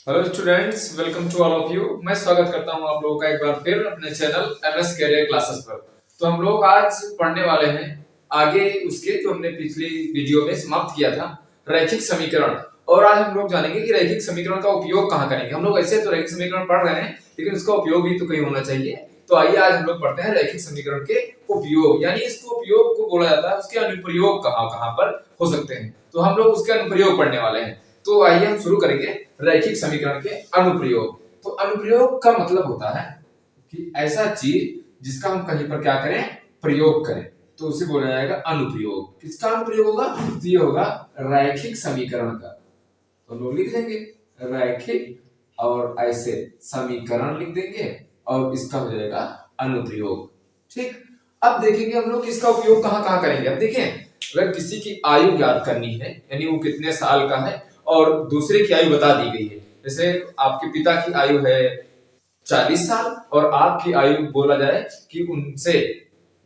Hello students, welcome to all of you. मैं स्वागत करता हूं आप लोगों का एक बार फिर अपने चैनल एमएस कैरियर क्लासेस पर। तो हम लोग आज पढ़ने वाले हैं आगे उसके जो हमने पिछली वीडियो में समाप्त किया था, रैखिक समीकरण। और आज हम लोग जानेंगे कि रैखिक समीकरण का उपयोग कहाँ करेंगे। हम लोग ऐसे तो रैखिक समीकरण पढ़ रहे हैं, लेकिन उसका उपयोग भी तो कहीं होना चाहिए। तो आइए आज हम लोग पढ़ते हैं रैखिक समीकरण के उपयोग, यानी इसको उपयोग को बोला जाता है, उसके अनुप्रयोग कहाँ कहाँ पर हो सकते हैं। तो हम लोग उसके अनुप्रयोग पढ़ने वाले हैं। तो आइए हम शुरू करेंगे रैखिक समीकरण के अनुप्रयोग। तो अनुप्रयोग का मतलब होता है कि ऐसा चीज जिसका हम कहीं पर क्या करें, प्रयोग करें, तो उसे बोला जाएगा अनुप्रयोग। किसका अनुप्रयोग होगा? तो ये होगा रैखिक समीकरण का। तो लोग लिख देंगे रैखिक और ऐसे समीकरण लिख देंगे और इसका हो जाएगा अनुप्रयोग। ठीक, अब देखेंगे हम लोग इसका उपयोग कहाँ कहाँ करेंगे। अब देखें, अगर किसी की आयु ज्ञात करनी है, यानी वो कितने साल का है और दूसरे की आयु बता दी गई है। जैसे आपके पिता की आयु है 40 साल और आपकी आयु बोला जाए कि उनसे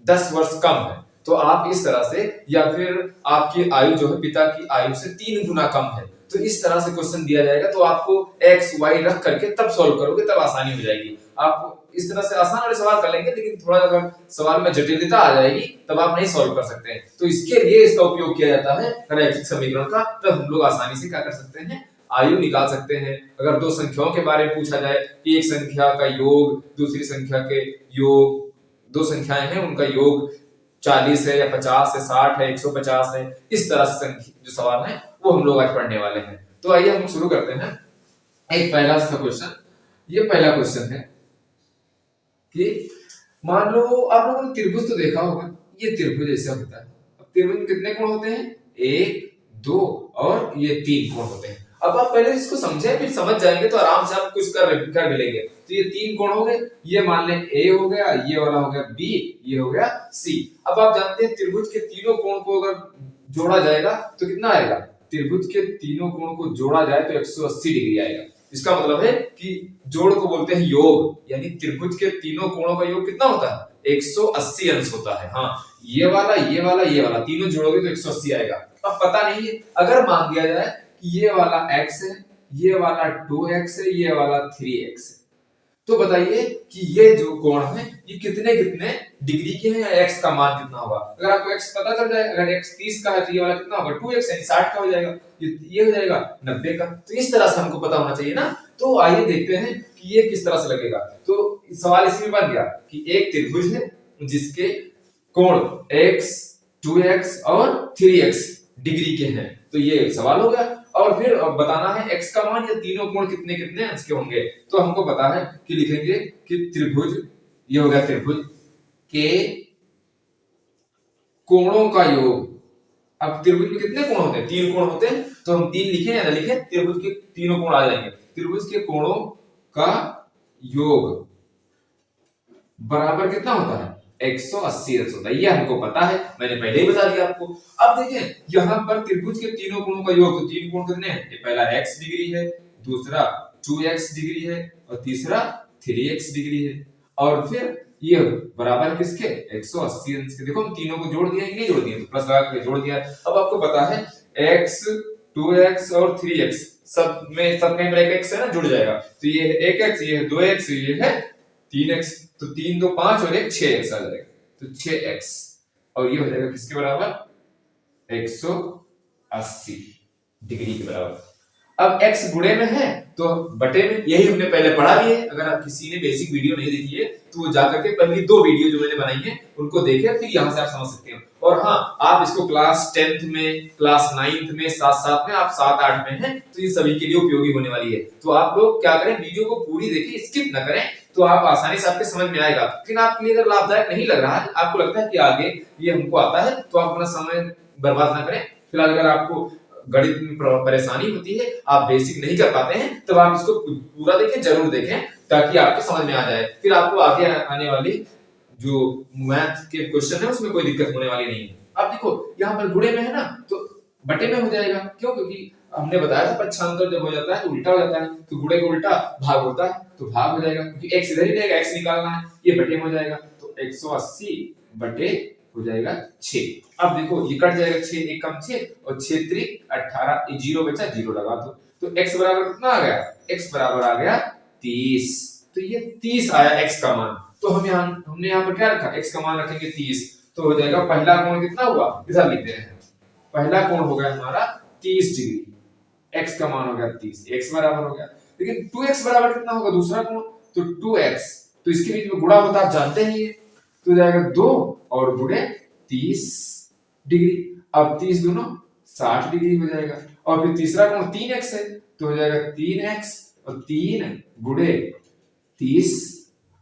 10 वर्ष कम है, तो आप इस तरह से, या फिर आपकी आयु जो है पिता की आयु से 3 गुना कम है, तो इस तरह से क्वेश्चन दिया जाएगा। तो आपको एक्स वाई रख करके तब सॉल्व करोगे, तब आसानी हो जाएगी। आप इस तरह से आसान वाले सवाल कर लेंगे, लेकिन थोड़ा अगर सवाल में जटिलता आ जाएगी तब आप नहीं सॉल्व कर सकते हैं। तो इसके लिए इसका उपयोग किया जाता है रैखिक समीकरण का। तब हम लोग आसानी से क्या कर सकते हैं, आयु निकाल सकते हैं। अगर दो संख्याओं के बारे में पूछा जाए कि एक संख्या का योग दूसरी संख्या के योग, दो संख्याएं हैं उनका योग 40 है या 50 है, 60 है, 150 है, इस तरह से जो सवाल है वो हम लोग आज पढ़ने वाले हैं। तो आइए हम शुरू करते हैं। एक पहला सा क्वेश्चन, ये पहला क्वेश्चन है कि मान लो आप लोगों ने त्रिभुज तो देखा होगा, ये त्रिभुज ऐसा होता है। अब त्रिभुज में कितने कोण होते हैं? एक, दो और ये 3 कोण होते हैं। अब आप पहले इसको समझे, फिर समझ जाएंगे तो आराम से आप कुछ कर भी लेंगे। तो ये 3 कोण हो गए, ये मान लें ए हो गया, ये वाला हो गया बी, ये हो गया सी। अब आप जानते हैं त्रिभुज के तीनों कोण को अगर जोड़ा जाएगा तो कितना आएगा? त्रिभुज के तीनों कोण को जोड़ा जाए तो 180 डिग्री आएगा। इसका मतलब है कि जोड़ को बोलते हैं योग, यानी त्रिभुज के तीनों कोणों का योग कितना होता है? 180 अंश होता है। हाँ, ये वाला ये वाला ये वाला तीनों जोड़ोगे तो 180 आएगा। अब पता नहीं है, अगर मान दिया जाए कि ये वाला x है, ये वाला 2x है, ये वाला 3x है, तो बताइए कि ये जो कोण है ये कितने कितने डिग्री के हैं, या x का मान कितना होगा। अगर आपको x पता चल जाए, अगर x 30 का है तो ये वाला कितना होगा? 2x, यानी 60 का हो जाएगा, ये हो जाएगा 90 का। तो इस तरह से हमको पता होना चाहिए ना। तो आइए देखते हैं कि ये किस तरह से लगेगा। तो सवाल इसमें बन गया कि एक त्रिभुज है जिसके कोण x, 2x और 3x डिग्री के हैं, तो ये सवाल हो गया। और फिर बताना है x का मान, या तीनों कोण कितने कितने अंश के होंगे। तो हमको पता है कि लिखेंगे कि त्रिभुज, ये हो गया त्रिभुज के कोणों का योग। अब त्रिभुज में कितने कोण होते हैं? 3 कोण होते हैं, तो हम 3 लिखें या ना लिखें, त्रिभुज के तीनों कोण आ जाएंगे। त्रिभुज के कोणों का योग बराबर कितना होता है? 180 अंश होता है। ये हमको पता है, मैंने पहले ही बता दिया आपको। अब देखिए यहाँ पर त्रिभुज के तीनों कोणों का योग, तो 3 कोण कितने हैं? ये पहला x डिग्री है, दूसरा 2x डिग्री है और तीसरा 3x डिग्री है। और फिर ये बराबर है किसके? 180 अंश के। देखो हम तीनों को जोड़ दिया कि नहीं जोड़ दिया, तो प्लस लगा के जोड़ दिया। अब आपको पता है x, 2x और 3x सब में एक x है ना, जुड़ जाएगा। तो ये है 1x, ये है 2x, ये है 3x, तो 3 2 5 और 1 6x आ जाएगा, तो 6x। और ये हो जाएगा किसके बराबर? 180 डिग्री के बराबर। अब x गुणे में है तो बटे में, यही हमने पहले पढ़ा भी है। अगर आप किसी ने बेसिक वीडियो नहीं देखी है तो वो जाकर के पहली 2 वीडियो जो मैंने बनाई है उनको देखें, फिर यहां से आप समझ सकते हैं। और हाँ, आप इसको क्लास 10th में, क्लास 9th में, साथ साथ में आप 7 8 में हैं, तो ये सभी के लिए उपयोगी होने वाली है। तो आप लोग क्या करें, वीडियो को पूरी देखें, स्किप ना करें, तो आप आसानी से आपके समझ में आएगा। लेकिन आपके लिए अगर लाभदायक नहीं लग रहा है, आपको लगता है कि आगे ये हमको आता है, तो आप अपना समय बर्बाद ना करें। फिलहाल अगर आपको गणित में परेशानी होती है, आप बेसिक नहीं कर पाते हैं, तब आप इसको पूरा देखें, जरूर देखें, ताकि आपके समझ में आ जाए। फिर आपको आगे आने वाली जो मैथ के क्वेश्चन है उसमें कोई दिक्कत होने वाली नहीं है। अब देखो यहाँ पर गुणे में है ना, तो बटे में हो जाएगा। क्यों? क्योंकि हमने बताया था पक्षांतर जब हो जाता है तो उल्टा हो जाता है, तो गुणे का उल्टा भाग होता है, तो भाग हो जाएगा, क्योंकि x इधर ही रहेगा, x निकालना है, ये बटे में हो जाएगा। तो 180 बटे हो जाएगा 6। अब देखो ये कट जाएगा, 6 1 कम 6 और 6 त्रिक 18, ये 0 बचा, 0 लगा दो। तो x बराबर कितना आ गया? x बराबर आ गया 30। तो ये 30 आया x का मान। तो हमने यहाँ पर क्या रखा? x का मान रखेंगे 30, तो हो जाएगा पहला कोण कितना हुआ? इधर लिखते हैं, पहला कोण हो गया हमारा 30 डिग्री, x का मान हो गया 30, x बराबर हो गया। लेकिन 2x बराबर कितना होगा दूसरा कोण? तो 2x, तो इसके बीच में गुणा होता आप जानते ही है, तो हो जाएगा 2 और गुणे 30 डिग्री। अब 30 दूनो 60 डिग्री हो जाएगा। और फिर तीसरा कोण 3x है, तो हो जाएगा 3x और 3 गुणे 30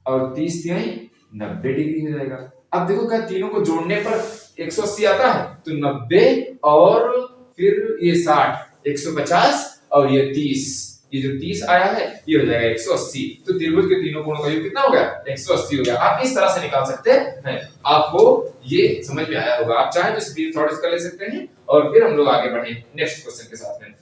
और 30 तिहाई 90 डिग्री हो जाएगा। अब देखो क्या तीनों को जोड़ने पर 180 आता है, तो 90 और फिर ये 60, 150 और ये 30, ये जो 30 आया है ये हो जाएगा 180। तो त्रिभुज के तीनों कोणों का योग कितना हो गया? 180 हो गया। आप इस तरह से निकाल सकते हैं, आपको ये समझ में आया होगा। आप चाहे तो स्क्रीन थोड़ा इसका ले सकते हैं और फिर हम लोग आगे बढ़े नेक्स्ट क्वेश्चन के साथ में।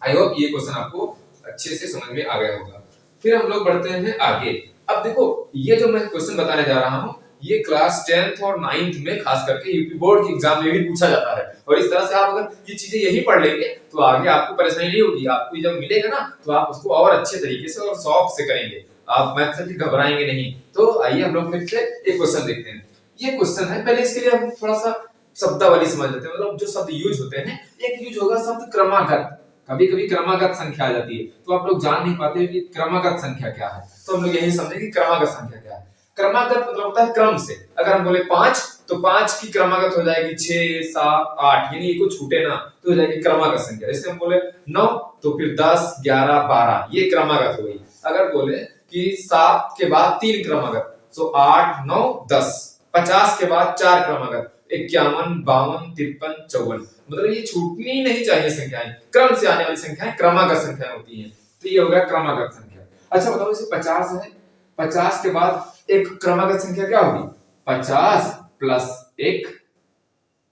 आई होप ये क्वेश्चन आपको अच्छे से समझ में आ गया होगा। फिर हम लोग बढ़ते हैं आगे। अब देखो ये जो मैं क्वेश्चन बताने जा रहा हूँ ये क्लास 10th और 9th में खास करके यूपी बोर्ड के एग्जाम में भी पूछा जाता है। और इस तरह से आप अगर ये चीजें यही पढ़ लेंगे तो आगे आपको परेशानी नहीं होगी। आपको जब मिलेगा ना तो आप उसको और अच्छे तरीके से और शौक से करेंगे, आप मैथ से घबराएंगे नहीं। तो आइए हम लोग फिर से एक क्वेश्चन देखते हैं। ये क्वेश्चन है, पहले इसके लिए हम थोड़ा सा शब्दावली समझ लेते हैं। मतलब जो शब्द यूज होते हैं, एक यूज होगा शब्द क्रमागत। कभी कभी क्रमागत संख्या आ जाती है तो आप लोग जान नहीं पाते कि क्रमागत संख्या क्या है, तो हम लोग यही समझेंगे कि क्रमागत संख्या क्या है। क्रमागत मतलब होता है क्रम से। अगर हम बोले 5 तो 5 की क्रमागत हो जाएगी 6 7 8, यानी ये को छूटे ना, तो हो जाएगी क्रमागत संख्या। जैसे हम बोले 9 तो फिर 10 11 12, ये क्रमागत हो गई। अगर बोले कि 7 के बाद 3 क्रमागत, तो 8 9 10, 50 के बाद 4 क्रमागत, 51 52 53 54, मतलब ये छूटनी नहीं चाहिए संख्याएं, क्रम से आने वाली संख्याएं क्रमागत संख्याएं होती हैं। तो ये हो गया क्रमागत संख्या। अच्छा बताओ जैसे 50 है, 50 के बाद एक क्रमागत संख्या क्या होगी? 50 प्लस 1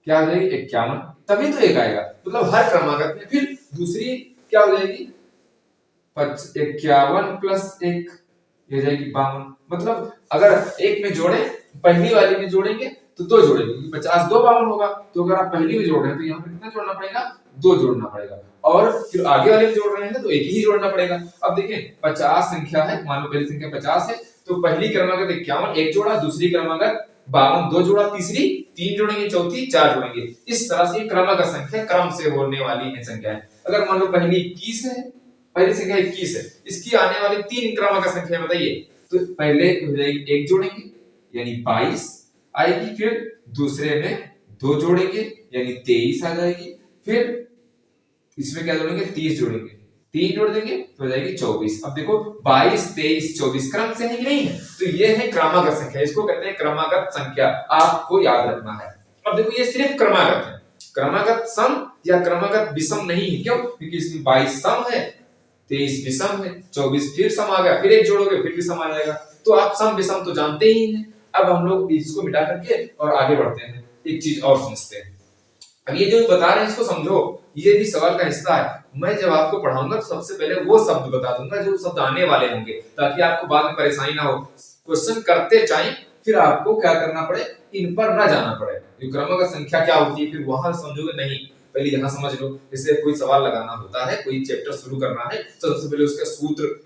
क्या हो जाएगी? 51, तभी तो एक आएगा। मतलब हर क्रमागत में फिर दूसरी क्या हो जाएगी? 51 प्लस 1 ये जाएगी 52। मतलब अगर एक में जोड़े, पहली वाली में जोड़ेंगे तो 2 जोड़ेंगे, 50 2 52 होगा। तो अगर आप पहली में जोड़ रहे हैं तो यहाँ पे कितना जोड़ना पड़ेगा? 2 जोड़ना पड़ेगा। और फिर आगे वाले में जोड़ रहे हैं तो एक ही जोड़ना पड़ेगा। अब देखें 50 संख्या है, मान लो पहली संख्या 50 है, तो पहली क्रमागत 51 1 जोड़ा, दूसरी क्रमागत 52 2 जोड़ा, तीसरी 3 जोड़ेंगे, चौथी 4 जोड़ेंगे। इस तरह से क्रमागत संख्या क्रम से होने वाली है संख्याएं। अगर मान लो पहली 21 है, पहली संख्या 21 है, इसकी आने वाली 3 क्रमागत संख्या बताइए। तो पहले हो जाएगी 1 जोड़ेंगे यानी 22 आएगी, फिर दूसरे में 2 जोड़ेंगे यानी 23 आ जाएगी, फिर इसमें क्या जोड़ेंगे? 30 जोड़ेंगे, 3 जोड़ देंगे तो हो जाएगी 24। अब देखो 22 23 24 क्रम से है कि नहीं है? तो ये है क्रमागत संख्या, इसको कहते हैं क्रमागत संख्या, आपको याद रखना है। अब देखो ये सिर्फ क्रमागत है, क्रमागत सम या क्रमागत विषम नहीं है। क्यों? क्योंकि इसमें 22 सम है, 23 विषम है, 24 फिर सम आ गया, फिर एक जोड़ोगे फिर विषम आ जाएगा। तो आप सम विषम तो जानते ही हैं। अब हम लोग इसको मिटा करके और आगे बढ़ते हैं, एक चीज और समझते हैं। अब ये जो बता रहे हैं इसको समझो, ये भी सवाल का हिस्सा है। मैं जब आपको पढ़ाऊंगा तो सबसे पहले वो शब्द बता दूंगा जो शब्द आने वाले होंगे, ताकि आपको बाद में परेशानी ना हो। क्वेश्चन करते जाएं, फिर आपको क्या करना पड़े, इन पर ना जाना पड़े। ये क्रमागत संख्या क्या होती है फिर वहां समझोगे नहीं, पहले यहाँ समझ लो। जैसे कोई सवाल लगाना होता है, कोई चैप्टर शुरू करना है, तो सबसे पहले उसका सूत्र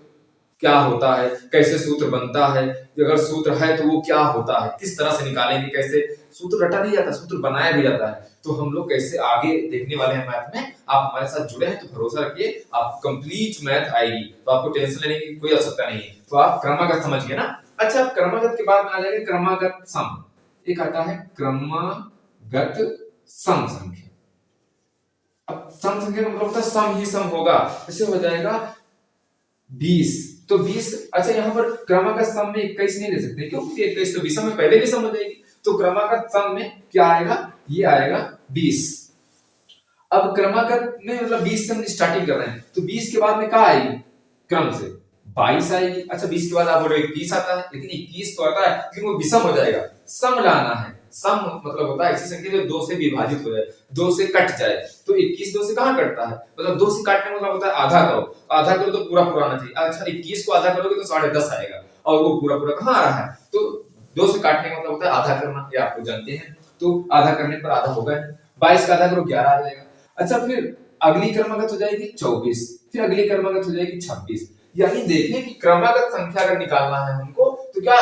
क्या होता है, कैसे सूत्र बनता है, अगर सूत्र है तो वो क्या होता है, किस तरह से निकालेंगे, कैसे सूत्र रटा नहीं जाता, सूत्र बनाया भी जाता है। तो हम लोग कैसे आगे देखने वाले हैं मैथ में। आप हमारे साथ जुड़े हैं तो भरोसा रखिए, आप कंप्लीट मैथ आएगी, तो आपको टेंशन लेने की कोई आवश्यकता नहीं है। तो आप क्रमागत समझिए ना। अच्छा क्रमागत के बाद में आ जाएगा क्रमागत सम। एक आता है क्रमागत सम संख्या। अब सम संख्या का मतलब होता है सम ही सम होगा। जैसे हो जाएगा 20, तो 20। अच्छा यहाँ पर क्रमागत सम में 21 नहीं ले सकते, क्यों? 21 तो विषम में पहले विषम हो जाएगी। तो क्रमागत सम में क्या आएगा? ये आएगा 20। अब क्रमागत में मतलब 20 से हम स्टार्टिंग कर रहे हैं, तो 20 के बाद में क्या आएगी? क्रम से 22 आएगी। अच्छा 20 के बाद आप बोलो 21 आता है, लेकिन 21 तो आता है लेकिन वो विषम हो जाएगा। सम लाना है, सम मतलब होता है ऐसी संख्या जो 2 से विभाजित हो जाए, 2 से कट जाए। तो 21 2 से कहां कटता है? मतलब 2 से काटने मतलब होता है आधा करो, आधा करो तो पूरा पूरा आना चाहिए। अच्छा 21 को आधा करोगे तो 10.5 आएगा, और वो पूरा पूरा कहां आ रहा है? तो 2 से काटने का मतलब होता है आधा करना, ये आप लोग जानते हैं। तो आधा करने पर आधा होगा, 22 का आधा करो 11 आ जाएगा। अच्छा फिर अगली क्रमागत हो जाएगी 24, फिर अगली क्रमागत हो जाएगी 26। यानी देखें कि क्रमागत संख्या अगर निकालना है हमको तो क्या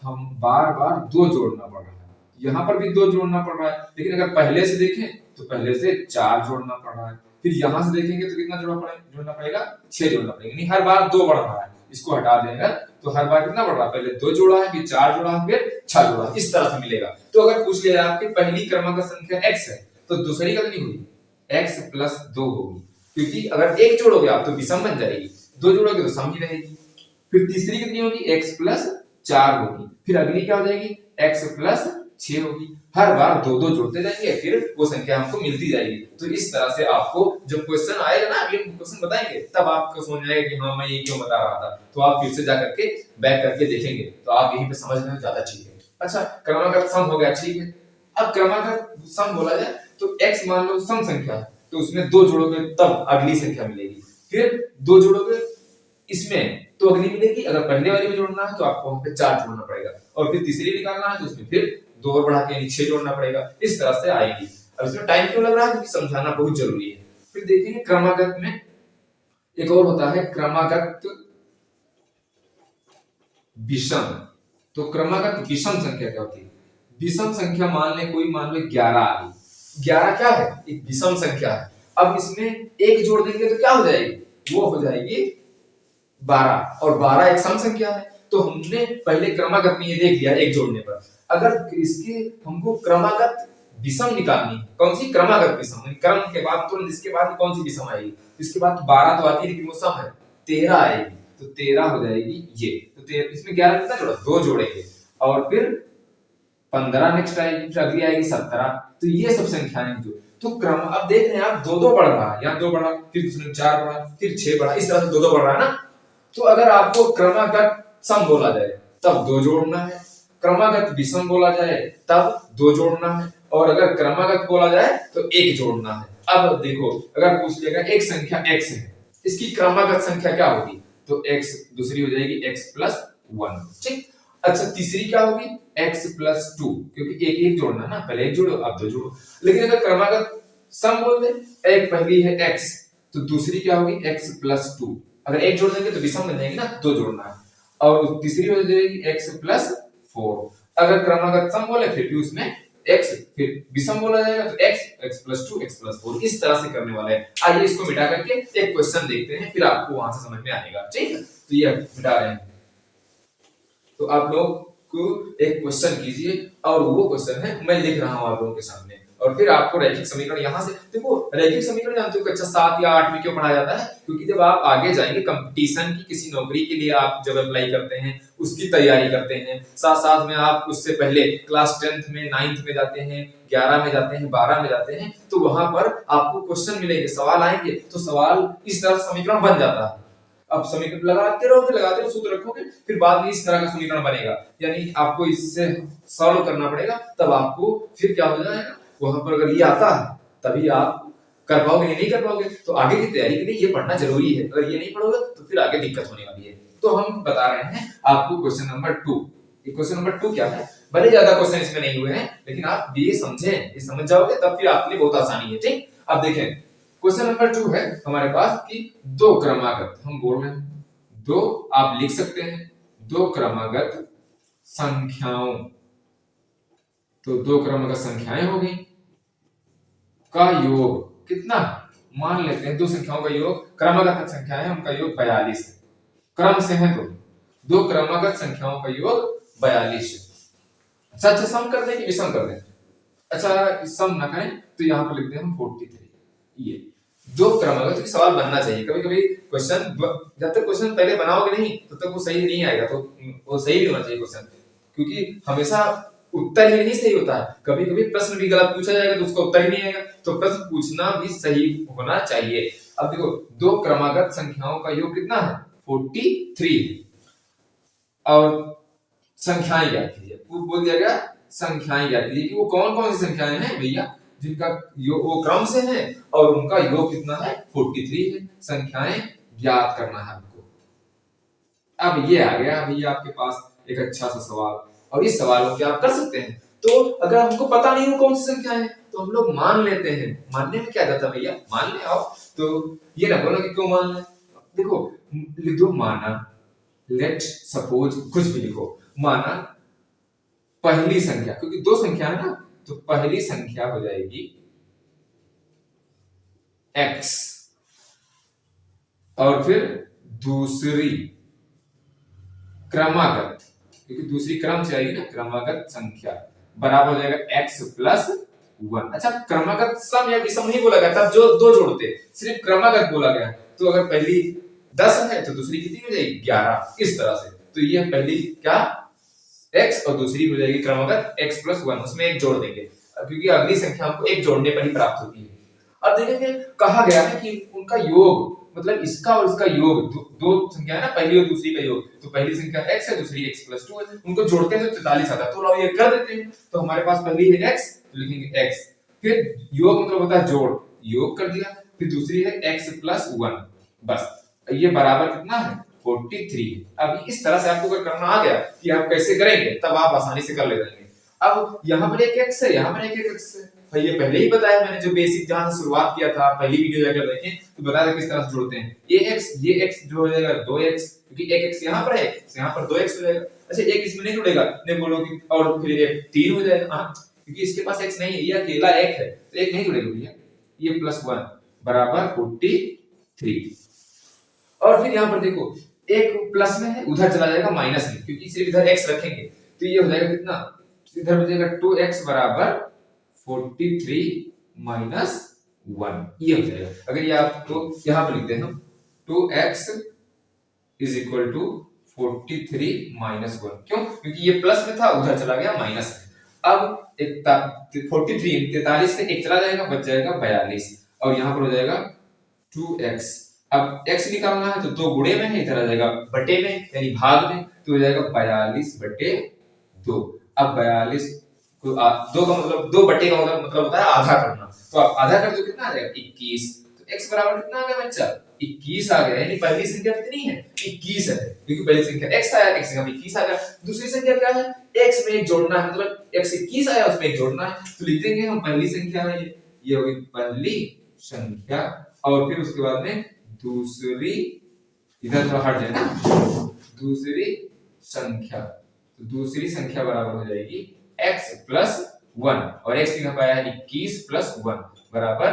हम बार बार दो जोड़ना पड़ रहा है, यहाँ पर भी दो जोड़ना पड़ रहा है, लेकिन अगर पहले से देखें तो पहले से 4 जोड़ना पड़ रहा है, फिर यहां से देखेंगे तो कितना जोड़ना पड़ेगा 6 जोड़ना पड़ेगा, यानी हर बार 2 बढ़ रहा है। इसको हटा देंगे तो हर बार कितना बढ़ रहा है, पहले 2 जोड़ा है, फिर 4 जोड़ा है, फिर 6 जोड़ा है, इस तरह से मिलेगा। तो अगर पूछ लिया आपकी पहली क्रमागत संख्या x है तो दूसरी कितनी हुई x प्लस 2 होगी, क्योंकि अगर एक जोड़ोगे आप तो विषम बन जाएगी, 2 जोड़ोगे तो सम ही रहेगी। फिर तीसरी कितनी होगी x प्लस 4 होगी, फिर अगली क्या हो जाएगी x प्लस 6 होगी। हर बार दो दो जोड़ते जाएंगे, फिर वो संख्या हमको मिलती जाएगी। तो इस तरह से आपको जब क्वेश्चन आएगा ना, अभी हम क्वेश्चन बताएंगे तब आपको समझ आएगा कि हाँ मैं ये क्यों बता रहा था, तो आप फिर से जा करके बैक करके देखेंगे तो आप यहीं पे समझ में ज्यादा ठीक है। अच्छा क्रमागत सम हो गया, ठीक है। अब क्रमागत सम बोला जाए तो x मान लो सम संख्या है तो उसमें 2 जोड़ोगे तब अगली संख्या मिलेगी, फिर 2 जोड़ोगे इसमें तो अगली मिलेगी, अगर पहले वाली में जोड़ना है तो आपको वहां पे 4 जोड़ना पड़ेगा, और फिर तीसरी निकालना है तो उसमें फिर 2 और बढ़ा के 6 जोड़ना पड़ेगा, इस तरह से आएगी। अब इसमें टाइम क्यों लग रहा है, क्योंकि समझाना बहुत जरूरी है। फिर देखेंगे क्रमागत में एक और होता है क्रमागत विषम। तो क्रमागत विषम संख्या क्या होती है, विषम संख्या मान लो 11 आ गई, 11 क्या है एक विषम संख्या है। अब इसमें एक जोड़ देंगे तो क्या हो जाएगी, वो हो जाएगी 12, और 12 एक सम संख्या है। तो हमने पहले क्रमागत में ये देख लिया एक जोड़ने पर, अगर इसके हमको क्रमागत विषम निकालनी है, कौन सी क्रमागत विषम, क्रम के बाद तुरंत इसके बाद कौन सी विषम आएगी, इसके बाद 12 तो आती है लेकिन वो सम है, 13 आएगी, तो 13 हो जाएगी ये। तो इसमें 11 कितना जोड़ा, 2 जोड़ेंगे, और फिर 15 नेक्स्ट आएगी, फिर अगली आएगी 17। तो ये सब संख्याएं जो तो क्रम अब देख रहे हैं आप 2 2 बढ़ रहा है, यहाँ 2 बढ़ा, फिर दूसरे 4 बढ़ा, फिर 6 बढ़ा, इस तरह से 2 2 बढ़ रहा है ना। तो अगर आपको क्रमागत सम बोला जाए तब 2 जोड़ना है, क्रमागत विषम बोला जाए तब 2 जोड़ना है, और अगर क्रमागत बोला जाए तो 1 जोड़ना है। अब देखो अगर पूछ लिएगा एक संख्या x है, इसकी क्रमागत संख्या क्या होगी, तो x दूसरी हो जाएगी x प्लस 1, ठीक। अच्छा तीसरी क्या होगी x प्लस 2, क्योंकि एक एक जोड़ना ना, पहले एक जोड़ो अब 2 जोड़ो। लेकिन अगर क्रमागत सम बोल दे, एक पहली है x तो दूसरी क्या होगी x प्लस 2, अगर एक जोड़ देंगे तो विषम बन जाएगी ना, 2 जोड़ना है, और तीसरी हो जाएगी x प्लस 4। अगर क्रमागत सम बोले फिर भी उसमें x, फिर विषम बोला जाएगा तो x प्लस 2 x प्लस 4, इस तरह से करने वाले हैं। आइए इसको मिटा करके एक क्वेश्चन देखते हैं, फिर आपको वहां से समझ में आएगा, ठीक है। तो ये मिटा रहे हैं, तो आप लोग को एक क्वेश्चन कीजिए, और वो क्वेश्चन है मैं लिख रहा हूं आप लोगों के सामने, और फिर आपको रैखिक समीकरण यहां से देखो। रैखिक समीकरण जानते हो कक्षा 7 या 8 में क्यों पढ़ाया जाता है, क्योंकि जब आप आगे जाएंगे कंपटीशन की किसी नौकरी के लिए आप जब अप्लाई करते हैं उसकी तैयारी करते हैं, साथ साथ में आप उससे पहले क्लास 10th में 9th में जाते हैं, 11 में जाते हैं, 12 में जाते हैं, तो वहां पर आपको क्वेश्चन मिलेंगे, सवाल आएंगे, तो सवाल इस तरह समीकरण बन जाता है। अब समीकरण लगाते रहोगे सूत्र रखोगे, फिर बाद में इस तरह का समीकरण बनेगा, यानी आपको इससे सॉल्व करना पड़ेगा, तब आपको फिर क्या हो जाएगा, वहां पर अगर ये आता है तभी आप कर पाओगे, नहीं कर पाओगे तो आगे की तैयारी के लिए ये पढ़ना जरूरी है, अगर ये नहीं पढ़ोगे तो फिर आगे दिक्कत होने वाली है। तो हम बता रहे हैं आपको क्वेश्चन नंबर 2। क्वेश्चन नंबर 2 क्या है, भले ज्यादा क्वेश्चन इसमें नहीं हुए हैं, लेकिन आप ये समझें, ये समझ जाओगे तब फिर आपके लिए बहुत आसानी है, ठीक। अब देखें क्वेश्चन नंबर 2 है हमारे पास कि दो क्रमागत, हम बोल रहे हैं दो, आप लिख सकते हैं दो क्रमागत संख्याओं, तो दो क्रमागत संख्याएं हो गई का योग कितना, मान लेते हैं दो संख्याओं का योग, क्रमागत संख्याएं उनका योग 42 है, क्रम से है तो दो क्रमागत संख्याओं का योग 42 है। अच्छा सम कर दें कि विषम कर दें, अच्छा सम ना करें तो यहाँ पर लिखते हैं हम 43। ये दो क्रमागत की सवाल बनना चाहिए, कभी कभी क्वेश्चन जब तक क्वेश्चन पहले बनाओगे नहीं तब तक वो सही नहीं आएगा, तो वो सही भी होना चाहिए क्वेश्चन, क्योंकि हमेशा उत्तर ही नहीं सही होता है, कभी कभी प्रश्न भी गलत पूछा जाएगा तो उसका उत्तर ही नहीं आएगा, तो प्रश्न पूछना भी सही होना चाहिए। अब देखो दो क्रमागत संख्याओं का योग कितना है 43, और संख्याएं ज्ञात कीजिए, बोल दिया गया संख्याएं ज्ञात कीजिए कि वो कौन कौन सी संख्याएं हैं भैया जिनका योग वो क्रम से है और उनका योग कितना है 43 है, संख्याएं ज्ञात करना है आपको। अब ये आ गया भैया आपके पास एक अच्छा सा सवाल, और इस सवाल को क्या आप कर सकते हैं, तो अगर हमको पता नहीं हो कौन सी संख्या है तो हम लोग मान लेते हैं। मानने में क्या जाता भैया, मान ले आओ। तो ये ना बोलो कि क्यों मान ले, देखो लिख दो माना, लेट सपोज, कुछ भी लिखो, माना पहली संख्या, क्योंकि दो संख्या है ना, तो पहली संख्या हो जाएगी x और फिर दूसरी क्रमागत, क्योंकि दूसरी क्रम से आएगी ना, क्रमागत संख्या बराबर हो जाएगा x प्लस 1। अच्छा, क्रमागत सम या विषम नहीं बोला गया, तब जो दो जोड़ते, सिर्फ क्रमागत बोला गया। तो अगर पहली 10 है तो दूसरी कितनी हो जाएगी 11, इस तरह से। तो ये पहली क्या x और दूसरी हो जाएगी क्रमागत x प्लस 1, उसमें एक जोड़ देंगे क्योंकि अगली संख्या हमको एक जोड़ने पर ही प्राप्त होती है। अब देखेंगे कहा गया है कि उनका योग, मतलब इसका और इसका योग, दो संख्या है ना, पहली और दूसरी का योग, तो पहली संख्या x है, दूसरी x प्लस 2 है, उनको जोड़ते हैं तो 43 आता है। तोเราये कर देते हैं, तो हमारे पास पहली है x, तो लिखेंगे x, फिर योग मतलब होता है जोड़, योग कर दिया, फिर दूसरी है x प्लस 1, बस ये बराबर कितना है 43। अब इस तरह से आपको अगर करना आ गया कि आप कैसे करेंगे, तब आप आसानी से कर ले जाएंगे। अब यहाँ पर एक x है, यहाँ पर एक x है, भाई ये पहले ही बताया मैंने, जो बेसिक जहां से शुरुआत किया था, पहली वीडियो जाकर देखें तो बताया था किस तरह से जोड़ते हैं। ये x जो हो जाएगा 2x, क्योंकि एक x यहाँ पर है, यहाँ पर 2x हो जाएगा। अच्छा, एक इसमें नहीं जुड़ेगा, नहीं बोलो कि और फिर ये 3 हो जाएगा, हाँ, क्योंकि इसके पास x नहीं है, ये अकेला एक है, तो एक नहीं जुड़ेगा भैया। ये प्लस 1 बराबर 43। और फिर यहाँ पर देखो एक प्लस में है, उधर चला जाएगा माइनस में, क्योंकि सिर्फ इधर x रखेंगे तो ये हो जाएगा कितना, इधर हो जाएगा 2x बराबर 43 माइनस 1, ये हो जाएगा। अगर ये आप तो यहाँ पर लिखते हैं 2x is equal to 43 minus 1, क्यों, क्योंकि ये प्लस में था, उधर चला गया माइनस में। अब 43 से एक चला जाएगा, बच जाएगा 42, और यहाँ पर हो जाएगा 2x। अब x निकालना है तो दो गुणे में है, इधर आ जाएगा बटे में, यानी भाग में, तो हो जाएगा 42/2। अब 42 को दो का मतलब, दो बटे का मतलब होता है आधा करना, तो आप आधा कर दो कितना आ जाएगा 21। तो x बराबर कितना आ गया बच्चा 21 आ गया, यानी पहली संख्या कितनी है 21 है, क्योंकि पहली संख्या x आया, x का 21 आ गया। दूसरी संख्या क्या है, x में एक जोड़ना है, मतलब x 21 आया उसमें एक जोड़ना है, तो लिख देंगे हम पहली संख्या है ये होगी पहली संख्या, और फिर उसके बाद में दूसरी, इधर थोड़ा हट जाए ना, दूसरी संख्या, तो दूसरी संख्या बराबर हो जाएगी x प्लस 1, और x लिखा पाया है 21 प्लस 1 बराबर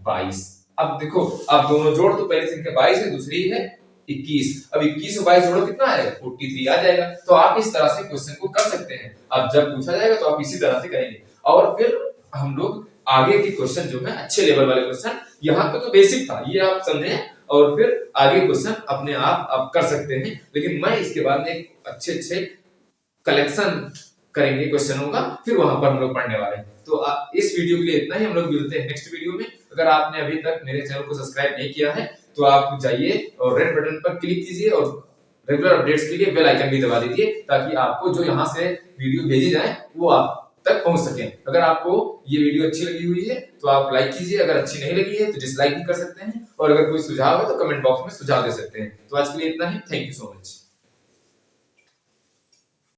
22। अब देखो, अब दोनों जोड़, तो पहली संख्या 22 है, दूसरी है 21, अब 21 और 22 जोड़ो कितना आएगा 43 आ जाएगा। तो आप इस तरह से क्वेश्चन को कर सकते हैं। अब जब पूछा जाएगा तो आप इसी तरह से करेंगे, और फिर हम लोग आगे के क्वेश्चन जो है अच्छे लेवल वाले क्वेश्चन, यहाँ पे तो बेसिक था, ये आप समझे, और फिर आगे क्वेश्चन अपने आप कर सकते हैं। लेकिन मैं इसके बाद में अच्छे कलेक्शन करेंगे क्वेश्चनों का, फिर वहां पर हम लोग पढ़ने वाले हैं। तो इस वीडियो के लिए इतना ही, हम लोग मिलते हैं नेक्स्ट वीडियो में। अगर आपने अभी तक मेरे चैनल को सब्सक्राइब नहीं किया है तो आप जाइए और रेड बटन पर क्लिक कीजिए, और रेगुलर अपडेट्स के लिए बेल आइकन भी दबा दीजिए, ताकि आपको जो यहाँ से वीडियो भेजी जाए वो आप तक पहुंच सके। अगर आपको ये वीडियो अच्छी लगी हुई है तो आप लाइक कीजिए, अगर अच्छी नहीं लगी है तो डिसलाइक भी कर सकते हैं, और अगर कोई सुझाव है तो कमेंट बॉक्स में सुझाव दे सकते हैं। तो आज के लिए इतना ही, थैंक यू सो मच।